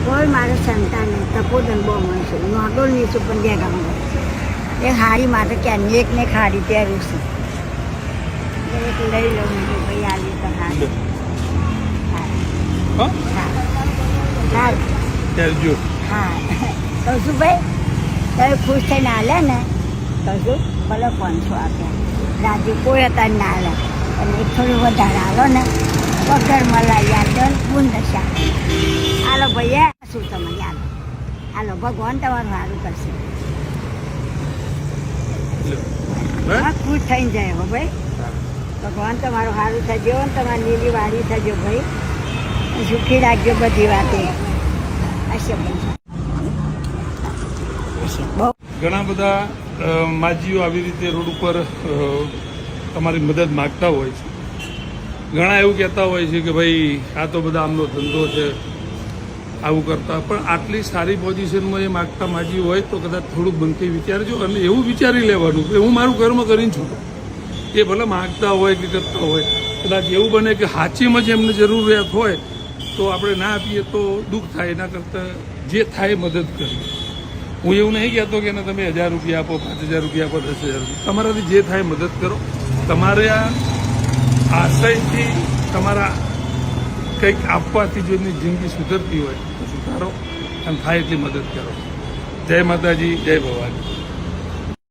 કોઈ મારો સંતાન નહીં, તપોદન બહુ મળશે. નોડોલ નીચું પણ બે ગામડો એક હાડી માટે ક્યાં એકને ખાડી પહેરું છું. એક લઈ લઉં ભાઈ આવી તો હાડી. હા કહું છું ભાઈ તમે ખુશ થઈને હાલ્યા ને કહું છું ભલે 500 આપ્યા રાજુ કોઈ હતા ના હાલ્યા અને થોડું વધારે હાલો ને વગર મલાઈ યાદ બુંદશા હાલો ભાઈ શું તમે યાદ હાલો ભગવાન તમારું સારું કરશે. ખુશ થઈને જાય હો ભાઈ ભગવાન તમારું સારું થજો ને તમારી લીલી વાળી થજો ભાઈ સુખી રાખજો બધી વાતે. ઘણા બધા માજીઓ આવી રીતે રોડ ઉપર તમારી મદદ માગતા હોય છે. ઘણા એવું કહેતા હોય છે કે ભાઈ આ તો બધા આમનો ધંધો છે આવું કરતા, પણ આટલી સારી પોઝિશનમાં એ માગતા માજી હોય તો કદાચ થોડુંક બનતી વિચારજો અને એવું વિચારી લેવાનું કે હું મારું કર્મ કરીને છું. એ ભલે માગતા હોય કે કરતા હોય, કદાચ એવું બને કે સાચીમાં જ એમને જરૂરિયાત હોય તો આપણે ના આપીએ તો દુઃખ થાય. એના કરતાં જે થાય મદદ કરવી. હું એવું નહીં કહેતો કે એને તમે 1000 રૂપિયા આપો, 5000 રૂપિયા આપો, 10000 રૂપિયા, તમારાથી જે થાય મદદ કરો. તમારે આ આશયથી તમારા કંઈક આપવાથી જો એમની જિંદગી સુધરતી હોય તો સુધારો અને થાય એટલી મદદ કરો. જય માતાજી, જય ભવાની.